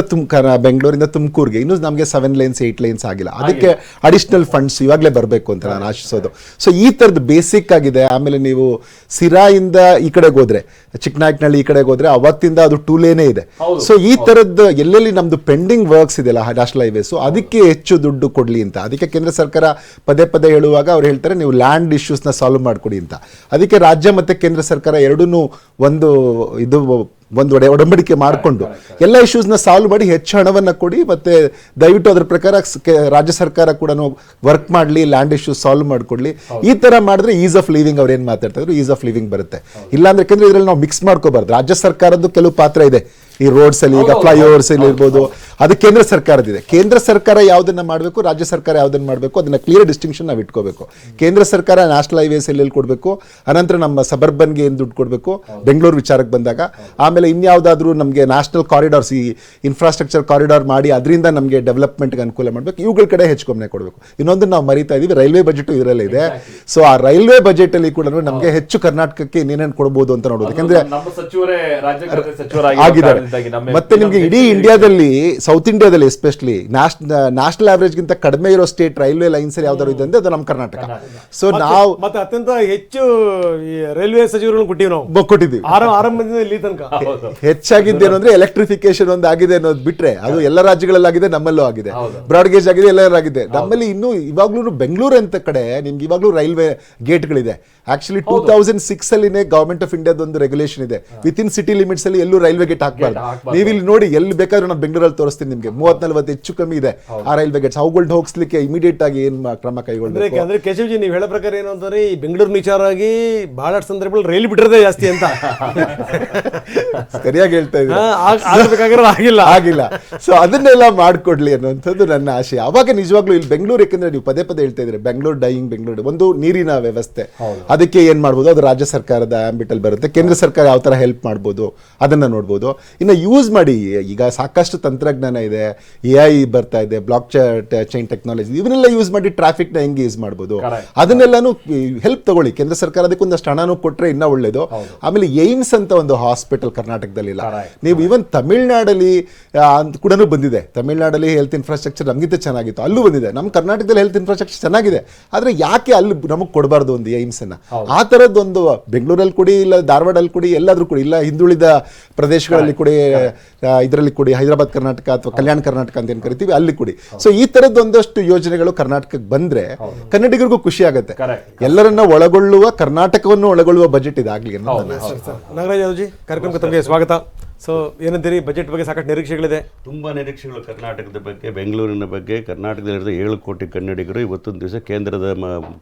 ತುಮಕೂರಿಗೆ ಇನ್ನೂ ನಮಗೆ 7 lanes 8 lanes ಆಗಿಲ್ಲ. ಅದಕ್ಕೆ ಅಡಿಷ್ನಲ್ ಫಂಡ್ಸ್ ಇವಾಗಲೇ ಬರಬೇಕು ಅಂತ ನಾನು ಆಶಿಸೋದು. ಸೊ ಈ ಥರದ್ದು ಬೇಸಿಕ್ ಆಗಿದೆ. ಆಮೇಲೆ ನೀವು ಸಿರಾಯಿಂದ ಈ ಕಡೆಗೆ ಹೋದ್ರೆ, ಚಿಕ್ಕನಾಯಕನಹಳ್ಳಿ ಈ ಕಡೆಗೆ ಹೋದ್ರೆ ಅವತ್ತಿಂದ ಅದು 2 lane ಇದೆ. ಸೊ ಈ ಥರದ್ದು ಎಲ್ಲೆಲ್ಲಿ ನಮ್ಮದು ಪೆಂಡಿಂಗ್ ವರ್ಕ್ಸ್ ಇದೆಯಲ್ಲ ನ್ಯಾಷನಲ್ ಹೈವೇಸು, ಅದಕ್ಕೆ ಹೆಚ್ಚು ದುಡ್ಡು ಕೊಡಲಿ ಅಂತ. ಅದಕ್ಕೆ ಕೇಂದ್ರ ಸರ್ಕಾರ ಪದೇ ಹೇಳುವಾಗ ಅವ್ರು ಹೇಳ್ತಾರೆ ನೀವು ಲ್ಯಾಂಡ್ ಇಶ್ಯೂಸ್ನ ಸಾಲ್ವ್ ಮಾಡಿಕೊಡಿ ಅಂತ. ಅದಕ್ಕೆ ರಾಜ್ಯ ಮತ್ತು ಕೇಂದ್ರ ಸರ್ಕಾರ ಎರಡನ್ನೂ ಒಂದು ಒಡಂಬಡಿಕೆ ಮಾಡಿಕೊಂಡು ಎಲ್ಲ ಇಶ್ಯೂಸ್ನ ಸಾಲ್ವ್ ಮಾಡಿ ಹೆಚ್ಚು ಹಣವನ್ನು ಕೊಡಿ, ಮತ್ತು ದಯವಿಟ್ಟು ಅದ್ರ ಪ್ರಕಾರ ರಾಜ್ಯ ಸರ್ಕಾರ ಕೂಡ ವರ್ಕ್ ಮಾಡಲಿ, ಲ್ಯಾಂಡ್ ಇಶ್ಯೂಸ್ ಸಾಲ್ವ್ ಮಾಡಿಕೊಡ್ಲಿ. ಈ ಥರ ಮಾಡಿದ್ರೆ ಈಸ್ ಆಫ್ ಲಿವಿಂಗ್ ಅವ್ರು ಏನು ಮಾತಾಡ್ತಾ ಇದ್ರು, ಈಸ್ ಆಫ್ ಲಿವಿಂಗ್ ಬರುತ್ತೆ. ಇಲ್ಲಾಂದ್ರೆ ಯಾಕೆಂದ್ರೆ ಇದರಲ್ಲಿ ನಾವು ಮಿಕ್ಸ್ ಮಾಡ್ಕೋಬಾರ್ದು. ರಾಜ್ಯ ಸರ್ಕಾರದ್ದು ಕೆಲವು ಪಾತ್ರ ಇದೆ ಈ ರೋಡ್ಸ್ ಅಲ್ಲಿ, ಈಗ ಫ್ಲೈಓವರ್ಸ್ ಅಲ್ಲಿ ಇರ್ಬೋದು, ಅದು ಕೇಂದ್ರ ಸರ್ಕಾರದಿದೆ. ಕೇಂದ್ರ ಸರ್ಕಾರ ಯಾವುದನ್ನ ಮಾಡಬೇಕು, ರಾಜ್ಯ ಸರ್ಕಾರ ಯಾವುದನ್ನ ಮಾಡಬೇಕು, ಅದನ್ನ ಕ್ಲಿಯರ್ ಡಿಸ್ಟಿಂಕ್ಷನ್ ನಾವು ಇಟ್ಕೋಬೇಕು. ಕೇಂದ್ರ ಸರ್ಕಾರ ನ್ಯಾಷನಲ್ ಹೈವೇಸ್ ಎಲ್ಲೆಲ್ಲಿ ಕೊಡಬೇಕು, ಅನಂತರ ನಮ್ಮ ಸಬರ್ಬನ್ಗೆ ಏನು ದುಡ್ಡು ಕೊಡಬೇಕು ಬೆಂಗಳೂರು ವಿಚಾರಕ್ಕೆ ಬಂದಾಗ, ಆಮೇಲೆ ಇನ್ಯಾವುದಾದ್ರೂ ನಮಗೆ ನ್ಯಾಷನಲ್ ಕಾರಿಡಾರ್ಸ್, ಈ ಇನ್ಫ್ರಾಸ್ಟ್ರಕ್ಚರ್ ಕಾರಿಡಾರ್ ಮಾಡಿ ಅದರಿಂದ ನಮಗೆ ಡೆವಲಪ್ಮೆಂಟ್ಗೆ ಅನುಕೂಲ ಮಾಡಬೇಕು. ಇವುಗಳ ಕಡೆ ಹೆಚ್ಚು ಗಮನ ಕೊಡಬೇಕು. ಇನ್ನೊಂದು ನಾವು ಮರಿತಾ ಇದೀವಿ, ರೈಲ್ವೆ ಬಜೆಟ್ ಇದರಲ್ಲೇ ಇದೆ. ಸೊ ಆ ರೈಲ್ವೆ ಬಜೆಟ್ ಅಲ್ಲಿ ಕೂಡ ನಮಗೆ ಹೆಚ್ಚು ಕರ್ನಾಟಕಕ್ಕೆ ಇನ್ನೇನೇನು ಕೊಡಬಹುದು ಅಂತ ನೋಡೋದು. ಯಾಕಂದ್ರೆ ಆಗಿದ್ದಾರೆ. ಮತ್ತೆ ನಿಮ್ಗೆ ಇಡೀ ಇಂಡಿಯಾದಲ್ಲಿ, ಸೌತ್ ಇಂಡಿಯಾದಲ್ಲಿ ಎಸ್ಪೆಷಲಿ ನ್ಯಾಷನಲ್ ಆವರೇಜ್ ಗಿಂತ ಕಡಿಮೆ ಇರೋ ಸ್ಟೇಟ್ ರೈಲ್ವೆ ಲೈನ್ಸ್ ಯಾವ್ದಾದ್ರು ಇದೆ ಅಂದ್ರೆ ಅದು ನಮ್ಮ ಕರ್ನಾಟಕ. ಸೊ ನಾವು ಮತ್ತೆ ಅತ್ಯಂತ ಹೆಚ್ಚು ರೈಲ್ವೆ ಸಚಿವರುಗಳನ್ನು ಕೊಟ್ಟಿವಿ, ನಾವು ಕೊಟ್ಟಿದ್ದೀವಿ ಆರಂಭದಿಂದ ಇಲ್ಲಿ ತನಕ. ಹೆಚ್ಚಾಗಿದ್ದೇನು ಅಂದ್ರೆ ಎಲೆಕ್ಟ್ರಿಫಿಕೇಶನ್ ಒಂದು ಆಗಿದೆ ಅನ್ನೋದು ಬಿಟ್ರೆ, ಅದು ಎಲ್ಲ ರಾಜ್ಯಗಳಲ್ಲಾಗಿದೆ, ನಮ್ಮಲ್ಲೂ ಆಗಿದೆ. ಬ್ರಾಡ್ಗೇಜ್ ಆಗಿದೆ, ಎಲ್ಲರಾಗಿದೆ. ನಮ್ಮಲ್ಲಿ ಇನ್ನೂ ಇವಾಗ್ಲೂ ಬೆಂಗಳೂರು ಅಂತ ಕಡೆ ನಿಮ್ಗೆ ಇವಾಗ್ಲೂ ರೈಲ್ವೆ ಗೇಟ್ಗಳಿದೆ. ಆಕ್ಚುಲಿ 2006 ಅಲ್ಲಿನೇ ಗವರ್ಮೆಂಟ್ ಆಫ್ ಇಂಡಿಯಾದ ಒಂದು ರೆಗ್ಯುಲೇಷನ್ ಇದೆ, ವಿತ್ ಇನ್ ಸಿಟಿ ಲಿಮಿಟ್ಸ್ ಅಲ್ಲಿ ಎಲ್ಲೂ ರೈಲ್ವೆ ಗೇಟ್ ಹಾಕಬಾರ್ದು. ನೀವು ಇಲ್ಲಿ ನೋಡಿ, ಎಲ್ಲಿ ಬೇಕಾದ್ರೂ ನಾನು ಬೆಂಗಳೂರಲ್ಲಿ ತೋರಿಸ್ತೀನಿ ನಿಮಗೆ, 30-40 ಹೆಚ್ಚು ಕಮ್ಮಿ ಇದೆ ಆ ರೈಲ್ವೆ ಗೇಟ್ಸ್. ಅವುಗಳನ್ನ ಹೋಗಿಸ್ಲಿಕ್ಕೆ ಇಮಿಡಿಯೇಟ್ ಆಗಿ ಏನ್ ಕ್ರಮ ಕೈಗೊಳ್ಳಬೇಕು. ಅಂದ್ರೆ ಕೇಶವ್ಜಿ ನೀವು ಹೇಳೋ ಪ್ರಕಾರ ಏನು ಅಂತಂದ್ರೆ, ಈ ಬೆಂಗಳೂರು ವಿಚಾರವಾಗಿ ಬಹಳಷ್ಟು ಸಂದರ್ಭಗಳು ರೈಲು ಬಿಟ್ಟಿರೋದೇ ಜಾಸ್ತಿ ಅಂತ ಸರಿಯಾಗಿ ಹೇಳ್ತಾ ಇದ್ದೀನಿ. ಆಗಿಲ್ಲ. ಸೊ ಅದನ್ನೆಲ್ಲ ಮಾಡ್ಕೊಡ್ಲಿ ಅನ್ನುವಂಥದ್ದು ನನ್ನ ಆಶೆ. ಅವಾಗ ನಿಜವಾಗ್ಲೂ ಇಲ್ಲಿ ಬೆಂಗಳೂರು, ಯಾಕಂದ್ರೆ ನೀವು ಪದೇ ಹೇಳ್ತಾ ಇದ್ರೆ ಬೆಂಗಳೂರು ಡೈಯಿಂಗ್, ಬೆಂಗಳೂರು ಒಂದು ನೀರಿನ ವ್ಯವಸ್ಥೆ, ಅದಕ್ಕೆ ಏನ್ ಮಾಡ್ಬೋದು, ಅದು ರಾಜ್ಯ ಸರ್ಕಾರದ ಆಂಬಿಟ್ ಅಲ್ಲಿ ಬರುತ್ತೆ. ಕೇಂದ್ರ ಸರ್ಕಾರ ಯಾವ ತರ ಹೆಲ್ಪ್ ಮಾಡ್ಬೋದು ಅದನ್ನ ನೋಡ್ಬೋದು. ಇನ್ನು ಯೂಸ್ ಮಾಡಿ, ಈಗ ಸಾಕಷ್ಟು ತಂತ್ರಜ್ಞಾನ ಇದೆ, AI ಬರ್ತಾ ಇದೆ, ಬ್ಲಾಕ್ ಚೈನ್ ಟೆಕ್ನಾಲಜಿ, ಇವನ್ನೆಲ್ಲ ಯೂಸ್ ಮಾಡಿ ಟ್ರಾಫಿಕ್ ನ ಹೆಂಗೆ ಯೂಸ್ ಮಾಡ್ಬೋದು, ಅದನ್ನೆಲ್ಲಾನು ಹೆಲ್ಪ್ ತಗೊಳ್ಳಿ. ಕೇಂದ್ರ ಸರ್ಕಾರ ಅದಕ್ಕೆ ಒಂದಷ್ಟು ಹಣನೂ ಕೊಟ್ರೆ ಇನ್ನ ಒಳ್ಳೇದು. ಆಮೇಲೆ ಏಮ್ಸ್ ಅಂತ ಒಂದು ಹಾಸ್ಪಿಟಲ್ ಕರ್ನಾಟಕದಲ್ಲಿ ಇಲ್ಲ. ನೀವು ಇವನ್ ತಮಿಳ್ನಾಡಲ್ಲಿ ಕೂಡ ಬಂದಿದೆ. ತಮಿಳ್ನಾಡಲ್ಲಿ ಹೆಲ್ತ್ ಇನ್ಫ್ರಾಸ್ಟ್ರಕ್ಚರ್ ನಮಗಿಂತ ಚೆನ್ನಾಗಿತ್ತು, ಅಲ್ಲೂ ಬಂದಿದೆ. ನಮ್ಮ ಕರ್ನಾಟಕದಲ್ಲಿ ಹೆಲ್ತ್ ಇನ್ಫ್ರಾಸ್ಟ್ರಕ್ಚರ್ ಚೆನ್ನಾಗಿದೆ, ಆದ್ರೆ ಯಾಕೆ ಅಲ್ಲಿ ನಮಗೆ ಕೊಡಬಾರ್ದು ಒಂದು ಏಮ್ಸ್ ಅನ್ನ? ಆ ತರದ್ದೊಂದು ಬೆಂಗಳೂರಲ್ಲಿ ಕೊಡಿ, ಇಲ್ಲ ಧಾರವಾಡಲ್ಲಿ ಕೊಡಿ, ಎಲ್ಲಾದ್ರೂ ಕೊಡಿ, ಇಲ್ಲ ಹಿಂದುಳಿದ ಪ್ರದೇಶಗಳಲ್ಲಿ ಕೊಡಿ, ಇದರಲ್ಲಿ ಕೊಡಿ, ಹೈದರಾಬಾದ್ ಕರ್ನಾಟಕ ಅಥವಾ ಕಲ್ಯಾಣ ಕರ್ನಾಟಕ ಅಂತ ಏನ್ ಕರಿತೀವಿ ಅಲ್ಲಿ ಕೊಡಿ. ಸೊ ಈ ತರದ್ದು ಒಂದಷ್ಟು ಯೋಜನೆಗಳು ಕರ್ನಾಟಕಕ್ಕೆ ಬಂದ್ರೆ ಕನ್ನಡಿಗರಿಗೂ ಖುಷಿ ಆಗುತ್ತೆ. ಎಲ್ಲರನ್ನ ಒಳಗೊಳ್ಳುವ, ಕರ್ನಾಟಕವನ್ನು ಒಳಗೊಳ್ಳುವ ಬಜೆಟ್ ಇದಾಗ್ಲಿ. ನಾಗರಾಜ್ ಯಾದವ್ಜಿ, ಕಾರ್ಯಕ್ರಮಕ್ಕೆ ತಮಗೆ ಸ್ವಾಗತ. ಸೊ ಏನಂತೀರಿ, ಬಜೆಟ್ ಬಗ್ಗೆ ಸಾಕಷ್ಟು ನಿರೀಕ್ಷೆಗಳಿದೆ? ತುಂಬ ನಿರೀಕ್ಷೆಗಳು ಕರ್ನಾಟಕದ ಬಗ್ಗೆ, ಬೆಂಗಳೂರಿನ ಬಗ್ಗೆ. ಕರ್ನಾಟಕದಲ್ಲಿರೋ 7 ಕೋಟಿ ಕನ್ನಡಿಗರು ಇವತ್ತೊಂದು ದಿವಸ ಕೇಂದ್ರದ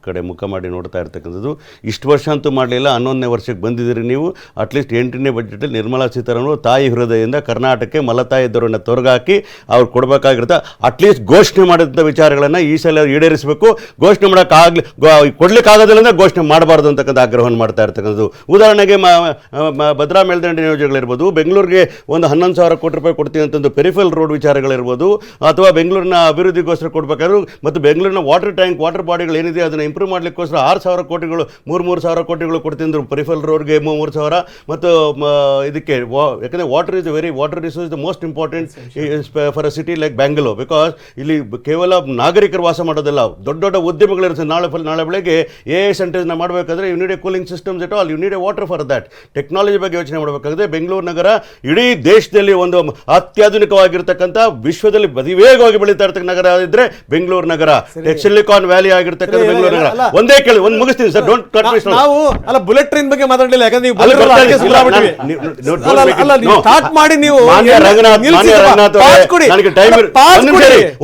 ಕಡೆ ಮುಖ ಮಾಡಿ ನೋಡ್ತಾ ಇರ್ತಕ್ಕಂಥದ್ದು. ಇಷ್ಟು ವರ್ಷ ಅಂತೂ ಮಾಡಲಿಲ್ಲ, 11ನೇ ವರ್ಷಕ್ಕೆ ಬಂದಿದ್ದೀರಿ ನೀವು. ಅಟ್ಲೀಸ್ಟ್ 8ನೇ ಬಜೆಟಲ್ಲಿ ನಿರ್ಮಲಾ ಸೀತಾರಾಮನ್ ತಾಯಿ ಹೃದಯದಿಂದ ಕರ್ನಾಟಕಕ್ಕೆ ಮಲತಾಯಿ ದೊರನ್ನ ತೊರಗಾಕಿ ಅವ್ರು ಕೊಡಬೇಕಾಗಿರುತ್ತೆ. ಅಟ್ಲೀಸ್ಟ್ ಘೋಷಣೆ ಮಾಡಿದಂಥ ವಿಚಾರಗಳನ್ನು ಈ ಸಲ ಈಡೇರಿಸಬೇಕು. ಘೋಷಣೆ ಕೊಡಲಿಕ್ಕಾಗೋದಿಲ್ಲ ಅಂದರೆ ಘೋಷಣೆ ಮಾಡಬಾರ್ದು ಅಂತಕ್ಕಂಥ ಆಗ್ರಹವನ್ನು ಮಾಡ್ತಾ ಇರ್ತಕ್ಕಂಥದ್ದು. ಉದಾಹರಣೆಗೆ ಭದ್ರಾ ಮೇಲ್ದಂಡೆ ಯೋಜನೆಗಳಿರ್ಬೋದು, ಬೆಂಗಳೂರು ಬೆಂಗಳೂರಿಗೆ ಒಂದು 11,000 ಕೋಟಿ ರೂಪಾಯಿ ಕೊಡ್ತೀನಿ ಅಂತಂದು ಪೆರಿಫೆರಲ್ ರೋಡ್ ವಿಚಾರಗಳಿರ್ಬೋದು, ಅಥವಾ ಬೆಂಗಳೂರಿನ ಅಭಿವೃದ್ಧಿಗೋಸ್ಕರ ಕೊಡಬೇಕಾದ್ರೂ, ಮತ್ತು ಬೆಂಗಳೂರಿನ ವಾಟರ್ ಟ್ಯಾಂಕ್ ವಾಟರ್ ಬಾಡಿಗಳು ಏನಿದೆ ಅದನ್ನು ಇಂಪ್ರೂವ್ ಮಾಡಲಿಕ್ಕೋಸ್ಕರ 6,000 ಕೋಟಿಗಳು 3,000 ಕೋಟಿಗಳು ಕೊಡ್ತಿದ್ರು ಪೆರಿಫೆರಲ್ ರೋಡ್ಗೆ 3,000. ಮತ್ತು ಇದಕ್ಕೆ ಯಾಕಂದರೆ water resource the most important for a city like Bangalore, because ಇಲ್ಲಿ ಕೇವಲ ನಾಗರಿಕರು ವಾಸ ಮಾಡೋದಿಲ್ಲ, ದೊಡ್ಡ ದೊಡ್ಡ ಉದ್ಯಮಗಳಿರುತ್ತೆ. ನಾಳೆ ಬೆಳಗ್ಗೆ ಸೆಂಟರ್ಸ್ನ ಮಾಡಬೇಕಾದ್ರೆ you need a cooling systems at all, you need a water for that. Technology ಬಗ್ಗೆ ಯೋಚನೆ ಮಾಡಬೇಕಾದ್ರೆ ಬೆಂಗಳೂರು ನಗರ ಇಡೀ ದೇಶದಲ್ಲಿ ಒಂದು ಅತ್ಯಾಧುನಿಕವಾಗಿರ್ತಕ್ಕಂಥ ವಿಶ್ವದಲ್ಲಿ ಅತಿವೇಗವಾಗಿ ಬೆಳೀತಾ ಇರ್ತಕ್ಕಂಥ ನಗರ ಇದ್ರೆ ಬೆಂಗಳೂರು ನಗರ. ಸಿಲಿಕಾನ್ ವ್ಯಾಲಿ ಆಗಿರ್ತಕ್ಕಂಥ ಬೆಂಗಳೂರು ನಗರ. ಒಂದೇ ಕೇಳಿ, ಒಂದು ಮುಗಿಸ್ತೀನಿ ಸರ್, ಡೋಂಟ್ ಕಟ್ ಮೀ. ನಾವು ಅಲ್ಲ ಬುಲೆಟ್ ಟ್ರೈನ್ ಬಗ್ಗೆ ಮಾತಾಡಲಿಲ್ಲ, ಯಾಕಂದ್ರೆ ಸ್ಟಾರ್ಟ್ ಮಾಡಿ ನೀವು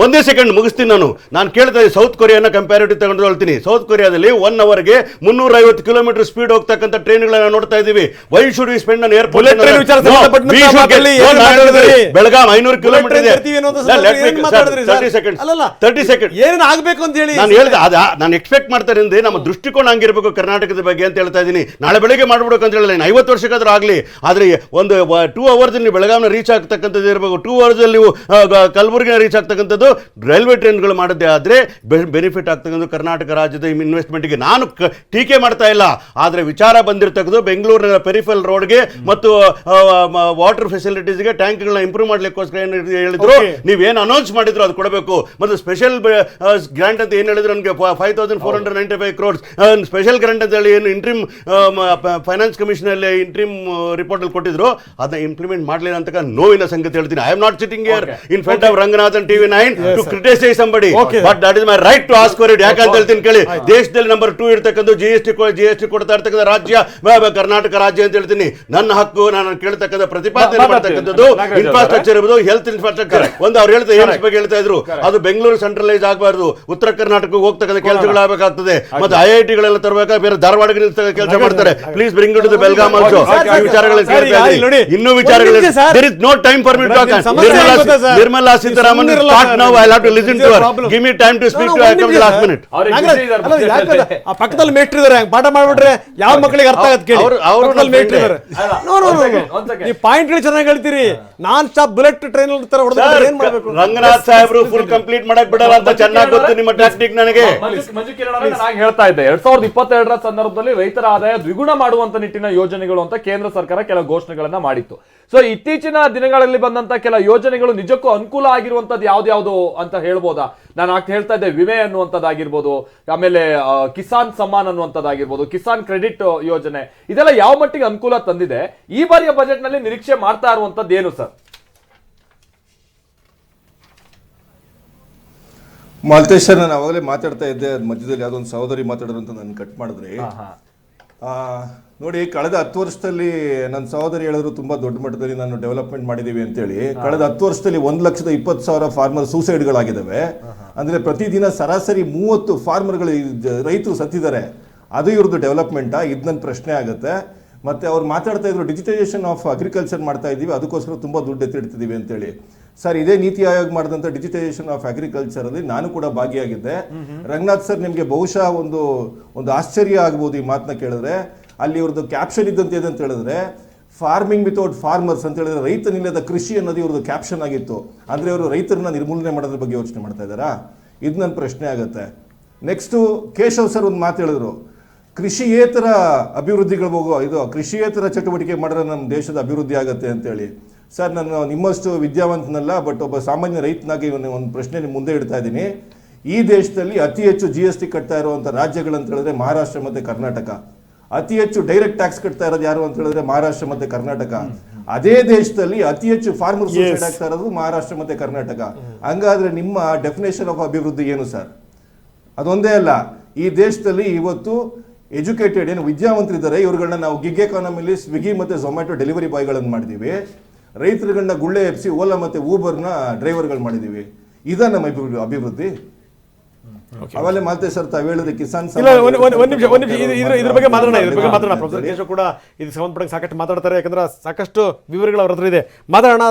ಒಂದೇ ಸೆಕೆಂಡ್ ಮುಗಿಸ್ತೀನಿ. ನಾನು ಕೇಳ್ತಾ ಇದ್ದೀನಿ, ಸೌತ್ ಕೊರಿಯಾನ ಕಂಪ್ಯಾರಿಟಿವ್ ತಗೊಂಡು ಹೇಳ್ತೀನಿ. ಸೌತ್ ಕೊರಿಯಾದಲ್ಲಿ 1 ಅವರ್ಗೆ 350 ಕಿಲೋಮೀಟರ್ ಸ್ಪೀಡ್ ಹೋಗ್ತಕ್ಕಂಥ ಟ್ರೈನ್ಗಳನ್ನ ನೋಡ್ತಾ ಇದೀವಿ. Why should we spend on airport? Belgaum 500 kilometre ಇದೆ. 30 ಸೆಕೆಂಡ್ ಏನ್ ಆಗ್ಬೇಕು ಅಂತ ಹೇಳಿ ನಾನು ಹೇಳಿದೆ. ನಾನು ಎಕ್ಸ್ಪೆಕ್ಟ್ ಮಾಡ್ತಾರೆ ಅಂದ್ರೆ ನಮ್ಮ ದೃಷ್ಟಿಕೋನ ಹಂಗಿರ್ಬೇಕು ಕರ್ನಾಟಕದ ಬಗ್ಗೆ ಅಂತ ಹೇಳ್ತಾ ಇದ್ದೀನಿ. ನಾಳೆ ಬೆಳಗ್ಗೆ ಮಾಡ್ಬೇಕು ಅಂತ ಹೇಳಿಲ್ಲ, 50 ವರ್ಷಕ್ಕಾದ್ರೂ ಆಗಲಿ. ಆದರೆ ಒಂದು 2 ಅವರ್ಸ್ ನೀವು ಬೆಳಗಾವಿನ ರೀಚ್ ಆಗ್ತಕ್ಕಂಥದ್ದು ಇರಬೇಕು. 2 ಅವರ್ಸ್ ನೀವು ಕಲಬುರಗಿನ ರೀಚ್ ಆಗ್ತಕ್ಕಂಥದ್ದು ರೈಲ್ವೆ ಟ್ರೈನ್ಗಳು ಮಾಡಿದ್ದೆ ಆದರೆ ಬೆನಿಫಿಟ್ ಆಗ್ತಕ್ಕಂಥ ಕರ್ನಾಟಕ ರಾಜ್ಯದ ಇನ್ವೆಸ್ಟ್ಮೆಂಟ್ಗೆ. ನಾನು ಟೀಕೆ ಮಾಡ್ತಾ ಇಲ್ಲ, ಆದರೆ ವಿಚಾರ ಬಂದಿರತಕ್ಕದ್ದು ಬೆಂಗಳೂರಿನ ಪೆರಿಫೆರಲ್ ರೋಡ್ಗೆ ಮತ್ತು ವಾಟರ್ ಫೆಸಿಲಿಟೀಸ್ಗೆ ಟ್ಯಾಂಕ್ಗಳನ್ನ ಇಂಪ್ರೂವ್ ಮಾಡ್ಲಿಕ್ಕೋಸ್ಕರ ಏನು ಹೇಳಿದ್ರು, ನೀವೇನು ಅನೌನ್ಸ್ ಮಾಡಿದ್ರು ಅದು ಕೊಡಬೇಕು. ಮತ್ತು ಸ್ಪೆಷಲ್ ಗ್ರಾಂಟ್ ಅಂತ ಏನು ಹೇಳಿದ್ರು, ನನಗೆ 5,495 crores ಸ್ಪೆಷಲ್ ಗ್ರಾಂಟ್ ಅಂತ ಹೇಳಿ ಏನು ಇಂಟ್ರಿಮ್ ಫೈನಾನ್ಸ್ ಕಮಿಷನ್ ಅಲ್ಲಿ ಇಂಟ್ರಿಮ್ ರಿಪೋರ್ಟ್ ಅಲ್ಲಿ ಕೊಟ್ಟಿದ್ರು, ಅದನ್ನ ಇಂಪ್ಲಿಮೆಂಟ್ ಮಾಡಲಿಲ್ಲ ಅಂತ ನೋವಿನ ಸಂಗತಿ ಹೇಳ್ತೀನಿ. I am not sitting here in front of Ranganathan TV9 to criticise somebody, but that is my right to ask for it. ಯಾಕಂತ ಹೇಳ್ತೀನಿ ಕೇಳಿ, ದೇಶದಲ್ಲಿ ನಂಬರ್ 2 ಇರ್ತಕ್ಕಂಥ GST ಕೊಡ್ತಾ ಇರ್ತಕ್ಕಂಥ ರಾಜ್ಯ ಕರ್ನಾಟಕ ರಾಜ್ಯ ಅಂತ ಹೇಳ್ತೀನಿ. ನನ್ನ ಹಕ್ಕು, ನಾನು ಕೇಳ್ತಕ್ಕಂಥ ಪ್ರತಿಪಾದನೆ ಮಾಡ್ತಕ್ಕಂಥದ್ದು ಇನ್ಫ್ರಾಸ್ಟ್ರಕ್ಚರ್ ಇರ್ಬೋದು, ಹೆಲ್ತ್ ಇನ್ಫ್ರಾಸ್ಟ್ರಕ್ಚರ್. ಒಂದು ಅವ್ರು ಹೇಳ್ತಾ ಏಮ್ಸ್ ಬಗ್ಗೆ ಹೇಳ್ತಾ ಇದ್ರು, ಅದು ಬೆಂಗಳೂರು ಸೆಂಟ್ರಲೈಸ್ ಆಗಬಾರ್ದು, ಉತ್ತರ ಕರ್ನಾಟಕಕ್ಕೆ ಹೋಗ್ತಕ್ಕಂಥ ಕೆಲಸಗಳಾಗಬೇಕಾಗ್ತದೆ. ಮತ್ತೆ IIT-ಗಳೆಲ್ಲ ತರಬೇಕಾದ್ರೆ ಬೇರೆ ಧಾರವಾಡಕ್ಕೆ ಕೆಲಸ ಮಾಡ್ತಾರೆ. Please bring it to Belgaum also. ಈ ವಿಚಾರಗಳನ್ನು ಕೇಳ್ತಾ ಇದ್ದೀನಿ. ಇನ್ನೂ ವಿಚಾರಗಳು, there is no time for me to talk. Nirmala Sitharaman talk now, I have to listen to her. Give me time to speak to her. I come to last minute. ಆ ಪಕ್ಕದಲ್ಲಿ ಮೇಟ್ರ್ ಇದಾರೆ, ಪಾಠ ಮಾಡ್ಬಿಟ್ರೆ ಯಾವ ಮಕ್ಕಳಿಗೆ ಅರ್ಥ ಆಗತ್ತೆ ಕೇಳಿ. ಪಕ್ಕದಲ್ಲಿ ಮೇಟ್ರ್ ಇದಾರೆ. ನೀವು ಪಾಯಿಂಟ್ ಚೆನ್ನಾಗಿ ಹೇಳ್ತೀರಿ. ನಾನ್ ಸ್ಟಾಪ್ ಬುಲೆಟ್ ಟ್ರೈನ್ ತರ ಹೊಡೆದ್ರೆ ಏನ್ ಮಾಡ್ಬೇಕು? ರಂಗನಾಥ್ ಸಾಹೇಬ್ರು ಫುಲ್ ಕಂಪ್ಲೀಟ್ ಮಾಡಕ್ ಬಿಡಲ್ಲ ಅಂತ ಚೆನ್ನಾಗಿ ಗೊತ್ತು ನಿಮ್ಮ ಟ್ಯಾಕ್ಟಿಕ್ ನನಗೆ. ನಾನು ಹೇಳ್ತಾ ಇದ್ದೆ, 2022ರ ಸಂದರ್ಭದಲ್ಲಿ ರೈತರ ಆದಾಯ ದ್ವಿಗುಣ ಮಾಡುವಂತ ನಿಟ್ಟಿನ ಯೋಜನೆಗಳು ಅಂತ ಕೇಂದ್ರ ಸರ್ಕಾರ ಕೆಲ ಘೋಷಣೆಗಳನ್ನ ಮಾಡಿತ್ತು. ಸೊ ಇತ್ತೀಚಿನ ದಿನಗಳಲ್ಲಿ ಬಂದಂತ ಕೆಲ ಯೋಜನೆಗಳು ನಿಜಕ್ಕೂ ಅನುಕೂಲ ಆಗಿರುವಂತದ್ದು ಯಾವ್ದು ಅಂತ ಹೇಳ್ಬೋದಾ? ನಾನು ಹೇಳ್ತಾ ಇದ್ದೆ, ವಿಮೆ ಅನ್ನುವಂಥದ್ದಾಗಿರ್ಬೋದು, ಆಮೇಲೆ ಕಿಸಾನ್ ಸಮ್ಮಾನ್ ಅನ್ನುವಂಥದ್ದಾಗಿರ್ಬೋದು, ಕಿಸಾನ್ ಕ್ರೆಡಿಟ್ ಯೋಜನೆ, ಇದೆಲ್ಲ ಯಾವ ಮಟ್ಟಿಗೆ ಅನುಕೂಲ ತಂದಿದೆ? ಈ ಬಾರಿಯ ಬಜೆಟ್ ನಲ್ಲಿ ನಿರೀಕ್ಷೆ ಮಾಡ್ತಾ ಇರುವಂತದ್ದು ಏನು ಸರ್? ಮಾಲ್ತೇಶ್ ಸರ್, ನಾನು ಅವಾಗಲೇ ಮಾತಾಡ್ತಾ ಇದ್ದೆ, ಮಧ್ಯದಲ್ಲಿ ಯಾವುದೋ ಒಂದು ಸಹೋದರಿ ಮಾತಾಡೋದು ಅಂತ ನಾನು ಕಟ್ ಮಾಡಿದ್ರಿ. ನೋಡಿ, ಕಳೆದ 10 ವರ್ಷದಲ್ಲಿ ನನ್ನ ಸಹೋದರಿ ಹೇಳಿದ್ರು ತುಂಬಾ ದೊಡ್ಡ ಮಟ್ಟದಲ್ಲಿ ನಾನು ಡೆವಲಪ್ಮೆಂಟ್ ಮಾಡಿದೀವಿ ಅಂತೇಳಿ. ಕಳೆದ 10 ವರ್ಷದಲ್ಲಿ 1,20,000 ಫಾರ್ಮರ್ ಸೂಸೈಡ್ಗಳಾಗಿದ್ದಾವೆ. ಅಂದ್ರೆ ಪ್ರತಿದಿನ ಸರಾಸರಿ 30 ಫಾರ್ಮರ್ಗಳು ರೈತರು ಸತ್ತಿದ್ದಾರೆ. ಅದು ಇವ್ರದ್ದು ಡೆವಲಪ್ಮೆಂಟಾ? ಇದು ನನ್ನ ಪ್ರಶ್ನೆ ಆಗುತ್ತೆ. ಮತ್ತೆ ಅವ್ರು ಮಾತಾಡ್ತಾ ಇದ್ರು ಡಿಜಿಟೈಸೇಷನ್ ಆಫ್ ಅಗ್ರಿಕಲ್ಚರ್ ಮಾಡ್ತಾ ಇದ್ದೀವಿ, ಅದಕ್ಕೋಸ್ಕರ ತುಂಬಾ ದುಡ್ಡು ಎತ್ತಿಡ್ತಿದ್ದೀವಿ ಅಂತೇಳಿ. ಸರ್, ಇದೇ ನೀತಿ ಆಯೋಗ ಮಾಡಿದಂಥ ಡಿಜಿಟೈಸೇಷನ್ ಆಫ್ ಅಗ್ರಿಕಲ್ಚರ್ ಅಲ್ಲಿ ನಾನು ಕೂಡ ಭಾಗಿಯಾಗಿದ್ದೆ. ರಂಗನಾಥ್ ಸರ್, ನಿಮಗೆ ಬಹುಶಃ ಒಂದು ಆಶ್ಚರ್ಯ ಆಗ್ಬೋದು ಈ ಮಾತನ್ನ ಕೇಳಿದ್ರೆ. ಅಲ್ಲಿ ಇವ್ರದ್ದು ಕ್ಯಾಪ್ಷನ್ ಇದ್ದಂತೆ ಅಂತ ಹೇಳಿದ್ರೆ, ಫಾರ್ಮಿಂಗ್ ವಿತೌಟ್ ಫಾರ್ಮರ್ಸ್ ಅಂತ ಹೇಳಿದ್ರೆ ರೈತನಿಲ್ಲದ ಕೃಷಿ ಅನ್ನೋದು ಇವ್ರದ್ದು ಕ್ಯಾಪ್ಷನ್ ಆಗಿತ್ತು. ಅಂದ್ರೆ ಅವರು ರೈತರನ್ನ ನಿರ್ಮೂಲನೆ ಮಾಡೋದ್ರ ಬಗ್ಗೆ ಯೋಚನೆ ಮಾಡ್ತಾ ಇದ್ದಾರಾ? ಇದು ನನ್ನ ಪ್ರಶ್ನೆ ಆಗುತ್ತೆ. ನೆಕ್ಸ್ಟು ಕೇಶವ್ ಸರ್ ಒಂದು ಮಾತು ಹೇಳಿದ್ರು, ಕೃಷಿಯೇತರ ಅಭಿವೃದ್ಧಿಗಳು ಕೃಷಿಯೇತರ ಚಟುವಟಿಕೆ ಮಾಡಿದ್ರೆ ನಮ್ಮ ದೇಶದ ಅಭಿವೃದ್ಧಿ ಆಗುತ್ತೆ ಅಂತೇಳಿ. ಸರ್, ನಾನು ನಿಮ್ಮಷ್ಟು ವಿದ್ಯಾವಂತನಲ್ಲ, ಬಟ್ ಒಬ್ಬ ಸಾಮಾನ್ಯ ರೈತನಾಗಿ ಒಂದು ಪ್ರಶ್ನೆ ನಿಮ್ಮ ಮುಂದೆ ಇಡ್ತಾ ಇದ್ದೀನಿ. ಈ ದೇಶದಲ್ಲಿ ಅತಿ ಹೆಚ್ಚು GST ಕಟ್ತಾ ಇರುವಂಥ ರಾಜ್ಯಗಳಂತ ಹೇಳಿದ್ರೆ ಮಹಾರಾಷ್ಟ್ರ ಮತ್ತು ಕರ್ನಾಟಕ. ಅತಿ ಹೆಚ್ಚು ಡೈರೆಕ್ಟ್ ಟ್ಯಾಕ್ಸ್ ಕಟ್ತಾ ಇರೋದು ಯಾರು ಅಂತ ಹೇಳಿದ್ರೆ ಮಹಾರಾಷ್ಟ್ರ ಮತ್ತೆ ಕರ್ನಾಟಕ. ಅದೇ ದೇಶದಲ್ಲಿ ಅತಿ ಹೆಚ್ಚು ಫಾರ್ಮರ್ ಸೂಸೈಡ್ ಆಗ್ತಾ ಇರೋದು ಮಹಾರಾಷ್ಟ್ರ ಮತ್ತೆ ಕರ್ನಾಟಕ. ಹಂಗಾದ್ರೆ ನಿಮ್ಮ ಡೆಫಿನೇಷನ್ ಆಫ್ ಅಭಿವೃದ್ಧಿ ಏನು ಸರ್? ಅದೊಂದೇ ಅಲ್ಲ, ಈ ದೇಶದಲ್ಲಿ ಇವತ್ತು ಎಜುಕೇಟೆಡ್ ಏನು ವಿದ್ಯಾವಂತರಿದ್ದಾರೆ, ಇವ್ರುಗಳನ್ನ ನಾವು ಗಿಗ್ ಎಕಾನಮಿಲಿ ಸ್ವಿಗ್ಗಿ ಮತ್ತೆ ಝೊಮ್ಯಾಟೊ ಡೆಲಿವರಿ ಬಾಯ್ಗಳನ್ನು ಮಾಡಿದೀವಿ. ರೈತರುಗಳನ್ನ ಗುಳ್ಳೆ ಎಪ್ಸಿ ಓಲಾ ಮತ್ತೆ ಊಬರ್ನ ಡ್ರೈವರ್ಗಳು ಮಾಡಿದೀವಿ. ಇದ ನಮ್ಮ ಅಭಿವೃದ್ಧಿ? ಅವೆಲ್ಲ ಮಾತೆ ಸರ್ ತಾವು ಹೇಳಿದ್ರೆ ಕಿಸಾನ್ ಇದ್ರ ಬಗ್ಗೆ ಮಾತಾಡೋಣ. ಪ್ರೊಫೆಸರ್ ಕೇಶವ್ ಕೂಡ ಇದಕ್ಕೆ ಸಂಬಂಧಪಟ್ಟ ಸಾಕಷ್ಟು ಮಾತಾಡ್ತಾರೆ, ಯಾಕಂದ್ರೆ ಸಾಕಷ್ಟು ವಿವರಗಳು ಅವ್ರ ಹತ್ರ ಇದೆ. ಮಾತಾಡೋಣ.